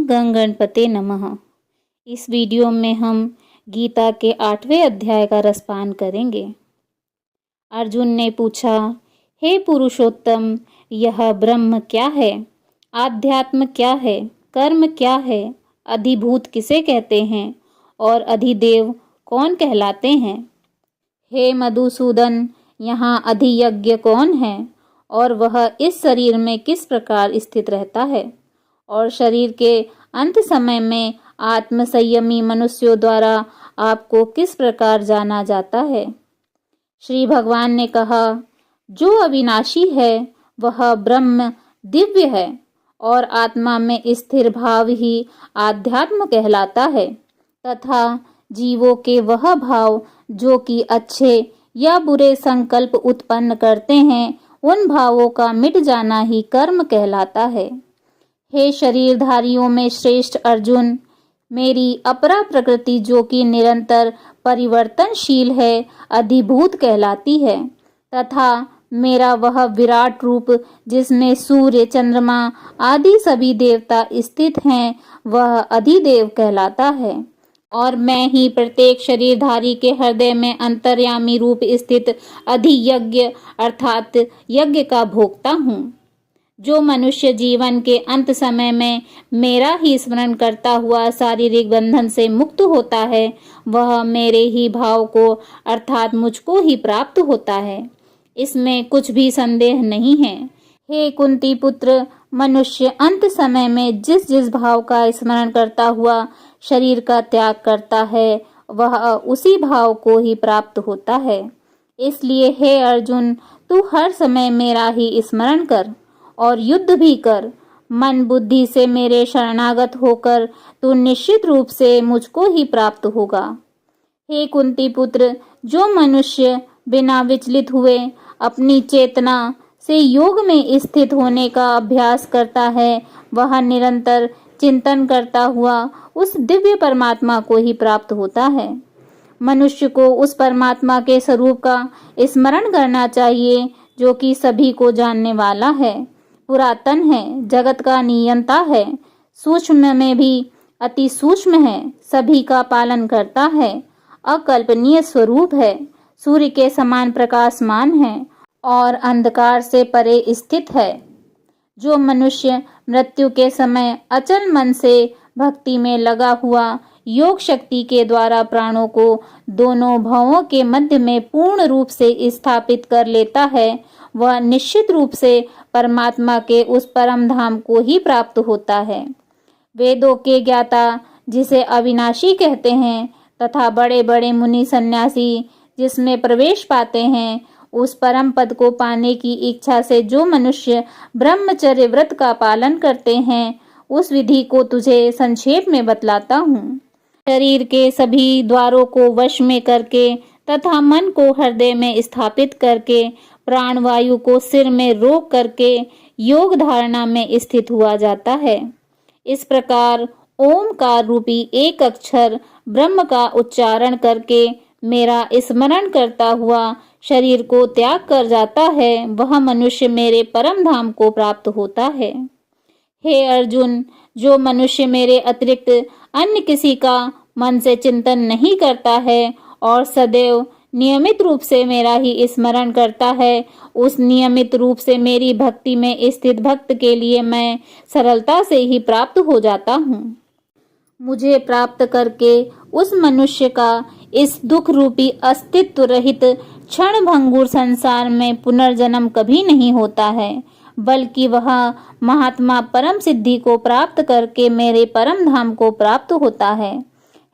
गं गणपते नमः। इस वीडियो में हम गीता के 8वें अध्याय का रसपान करेंगे। अर्जुन ने पूछा, हे पुरुषोत्तम, यह ब्रह्म क्या है? आध्यात्म क्या है? कर्म क्या है? अधिभूत किसे कहते हैं और अधिदेव कौन कहलाते हैं? हे मधुसूदन, यहाँ अधियज्ञ कौन है और वह इस शरीर में किस प्रकार स्थित रहता है और शरीर के अंत समय में आत्म संयमी मनुष्यों द्वारा आपको किस प्रकार जाना जाता है? श्री भगवान ने कहा, जो अविनाशी है वह ब्रह्म दिव्य है और आत्मा में स्थिर भाव ही आध्यात्म कहलाता है तथा जीवों के वह भाव जो कि अच्छे या बुरे संकल्प उत्पन्न करते हैं, उन भावों का मिट जाना ही कर्म कहलाता है। हे शरीरधारियों में श्रेष्ठ अर्जुन, मेरी अपरा प्रकृति जो कि निरंतर परिवर्तनशील है, अधिभूत कहलाती है तथा मेरा वह विराट रूप जिसमें सूर्य, चंद्रमा आदि सभी देवता स्थित हैं, वह अधिदेव कहलाता है और मैं ही प्रत्येक शरीरधारी के हृदय में अंतर्यामी रूप स्थित अधियज्ञ अर्थात यज्ञ का भोक्ता हूँ। जो मनुष्य जीवन के अंत समय में मेरा ही स्मरण करता हुआ शारीरिक बंधन से मुक्त होता है, वह मेरे ही भाव को अर्थात मुझको ही प्राप्त होता है। इसमें कुछ भी संदेह नहीं है। हे कुंती पुत्र, मनुष्य अंत समय में जिस जिस भाव का स्मरण करता हुआ शरीर का त्याग करता है, वह उसी भाव को ही प्राप्त होता है। इसलिए हे अर्जुन, तू हर समय मेरा ही स्मरण कर और युद्ध भी कर। मन बुद्धि से मेरे शरणागत होकर तू निश्चित रूप से मुझको ही प्राप्त होगा। हे कुंती पुत्र, जो मनुष्य बिना विचलित हुए अपनी चेतना से योग में स्थित होने का अभ्यास करता है, वह निरंतर चिंतन करता हुआ उस दिव्य परमात्मा को ही प्राप्त होता है। मनुष्य को उस परमात्मा के स्वरूप का स्मरण करना चाहिए जो कि सभी को जानने वाला है, पुरातन है, जगत का नियंता है, सूक्ष्म में भी अति सूक्ष्म है, सभी का पालन करता है, अकल्पनीय स्वरूप है, सूर्य के समान प्रकाशमान है और अंधकार से परे स्थित है। जो मनुष्य मृत्यु के समय अचल मन से भक्ति में लगा हुआ योग शक्ति के द्वारा प्राणों को दोनों भवों के मध्य में पूर्ण रूप से स्थापित कर लेता है, वह निश्चित रूप से परमात्मा के उस परम धाम को ही प्राप्त होता है। वेदों के ज्ञाता जिसे अविनाशी कहते हैं तथा बड़े बड़े मुनि सन्यासी जिसमें प्रवेश पाते हैं, उस परम पद को पाने की इच्छा से जो मनुष्य ब्रह्मचर्य व्रत का पालन करते हैं, उस विधि को तुझे संक्षेप में बतलाता हूँ। शरीर के सभी द्वारों को वश में करके तथा मन को हृदय में स्थापित करके प्राण वायु को सिर में रोक करके योग धारणा में स्थित हुआ जाता है। इस प्रकार ओमकार रूपी एक अक्षर ब्रह्म का उच्चारण करके मेरा स्मरण करता हुआ शरीर को त्याग कर जाता है, वह मनुष्य मेरे परम धाम को प्राप्त होता है। हे अर्जुन, जो मनुष्य मेरे अतिरिक्त अन्य किसी का मन से चिंतन नहीं करता है और सदैव नियमित रूप से मेरा ही स्मरण करता है, उस नियमित रूप से मेरी भक्ति में स्थित भक्त के लिए मैं सरलता से ही प्राप्त हो जाता हूँ। मुझे प्राप्त करके उस मनुष्य का इस दुख रूपी अस्तित्व रहित क्षण भंगुर संसार में पुनर्जन्म कभी नहीं होता है, बल्कि वह महात्मा परम सिद्धि को प्राप्त करके मेरे परम धाम को प्राप्त होता है।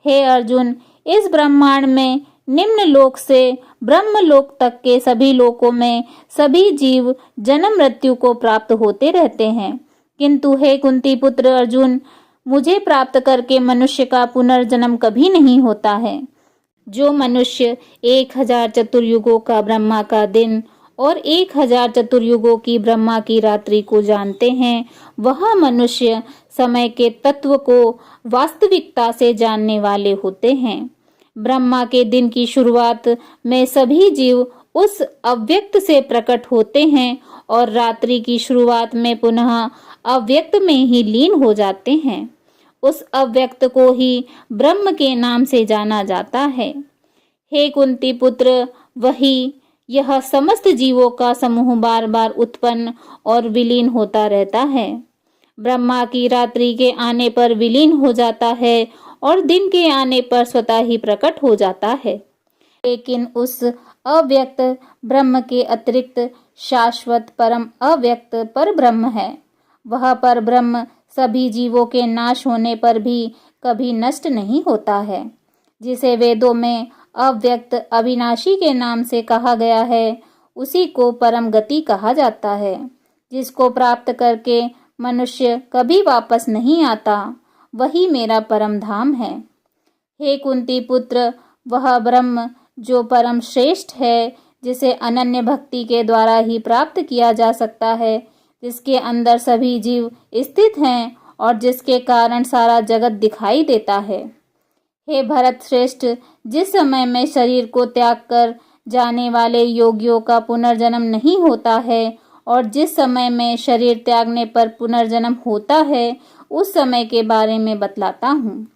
हे अर्जुन, इस ब्रह्मांड में निम्न लोक से ब्रह्मलोक तक के सभी लोकों में सभी जीव जन्म मृत्यु को प्राप्त होते रहते हैं, किंतु हे कुंती पुत्र अर्जुन, मुझे प्राप्त करके मनुष्य का पुनर्जन्म कभी नहीं होता है। जो मनुष्य 1000 चतुर्युगों का ब्रह्मा का दिन और 1000 चतुर्युगों की ब्रह्मा की रात्रि को जानते हैं, वह मनुष्य समय के तत्व को वास्तविकता से जानने वाले होते हैं। ब्रह्मा के दिन की शुरुआत में सभी जीव उस अव्यक्त से प्रकट होते हैं और रात्रि की शुरुआत में पुनः अव्यक्त में ही लीन हो जाते हैं। उस अव्यक्त को ही ब्रह्म के नाम से जाना जाता है। हे कुंती पुत्र, वही यह समस्त जीवों का समूह बार बार उत्पन्न और विलीन होता रहता है। ब्रह्मा की रात्रि के आने पर विलीन हो जाता है और दिन के आने पर स्वतः ही प्रकट हो जाता है। लेकिन उस अव्यक्त ब्रह्म के अतिरिक्त शाश्वत परम अव्यक्त पर ब्रह्म है। वह पर ब्रह्म सभी जीवों के नाश होने पर भी कभी नष्ट नहीं होता है, जिसे वेदों में अव्यक्त अविनाशी के नाम से कहा गया है। उसी को परम गति कहा जाता है, जिसको प्राप्त करके मनुष्य कभी वापस नहीं आता। वही मेरा परम धाम है। हे कुंती पुत्र, वह ब्रह्म जो परम श्रेष्ठ है, जिसे अनन्य भक्ति के द्वारा ही प्राप्त किया जा सकता है, जिसके अंदर सभी जीव स्थित हैं और जिसके कारण सारा जगत दिखाई देता है। हे भरत श्रेष्ठ, जिस समय में शरीर को त्याग कर जाने वाले योगियों का पुनर्जन्म नहीं होता है और जिस समय में शरीर त्यागने पर पुनर्जन्म होता है, उस समय के बारे में बतलाता हूँ।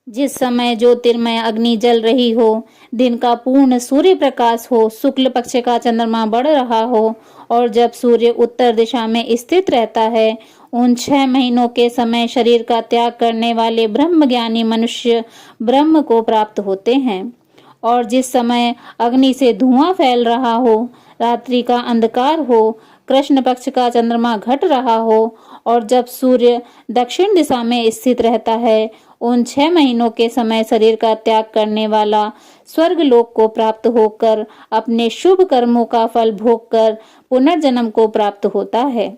जिस समय ज्योतिर्मय अग्नि जल रही हो, दिन का पूर्ण सूर्य प्रकाश हो, शुक्ल पक्ष का चंद्रमा बढ़ रहा हो और जब सूर्य उत्तर दिशा में स्थित रहता है, उन 6 महीनों के समय शरीर का त्याग करने वाले ब्रह्मज्ञानी मनुष्य ब्रह्म को प्राप्त होते हैं। और जिस समय अग्नि से धुआं फैल रहा हो, रात्रि का अंधकार हो, कृष्ण पक्ष का चंद्रमा घट रहा हो और जब सूर्य दक्षिण दिशा में स्थित रहता है, उन 6 महीनों के समय शरीर का त्याग करने वाला स्वर्ग लोक को प्राप्त होकर अपने शुभ कर्मों का फल भोगकर पुनर्जन्म को प्राप्त होता है।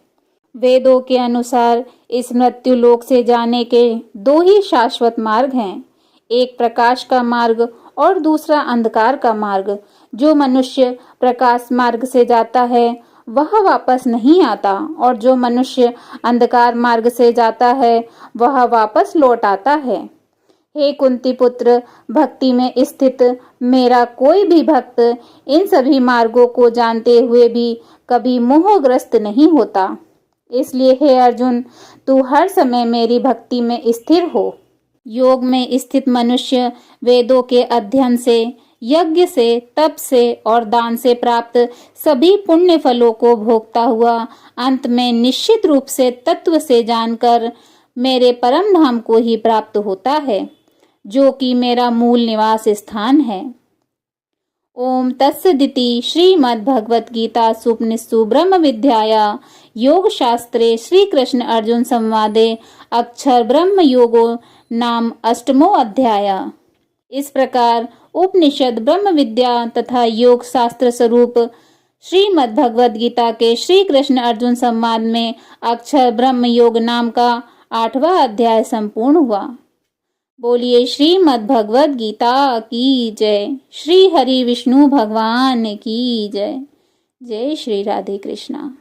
वेदों के अनुसार इस मृत्यु लोक से जाने के 2 ही शाश्वत मार्ग हैं, एक प्रकाश का मार्ग और दूसरा अंधकार का मार्ग। जो मनुष्य प्रकाश मार्ग से जाता है वह वापस नहीं आता और जो मनुष्य अंधकार मार्ग से जाता है वह वापस लौट आता है। हे कुंती पुत्र, भक्ति में स्थित मेरा कोई भी भक्त इन सभी मार्गों को जानते हुए भी कभी मोहग्रस्त नहीं होता। इसलिए हे अर्जुन, तू हर समय मेरी भक्ति में स्थिर हो। योग में स्थित मनुष्य वेदों के अध्ययन से, यज्ञ से, तप से और दान से प्राप्त सभी पुण्य फलों को भोगता हुआ अंत में निश्चित रूप से तत्व से जानकर मेरे परम धाम को ही प्राप्त होता है, जो कि मेरा मूल निवास स्थान है। ओम तत्सदिति। श्रीमद् भगवत गीता सुपनिषत्सु ब्रह्म विद्याया योग शास्त्रे श्री कृष्ण अर्जुन संवादे अक्षर ब्रह्म योगो नाम 8वां अध्याय। इस प्रकार उपनिषद, ब्रह्म विद्या तथा योग शास्त्र स्वरूप श्रीमद् भगवद गीता के श्री कृष्ण अर्जुन संवाद में अक्षर ब्रह्म योग नाम का 8वां अध्याय संपूर्ण हुआ। बोलिए श्रीमद् भगवद गीता की जय। श्री हरि विष्णु भगवान की जय। जय श्री राधे कृष्णा।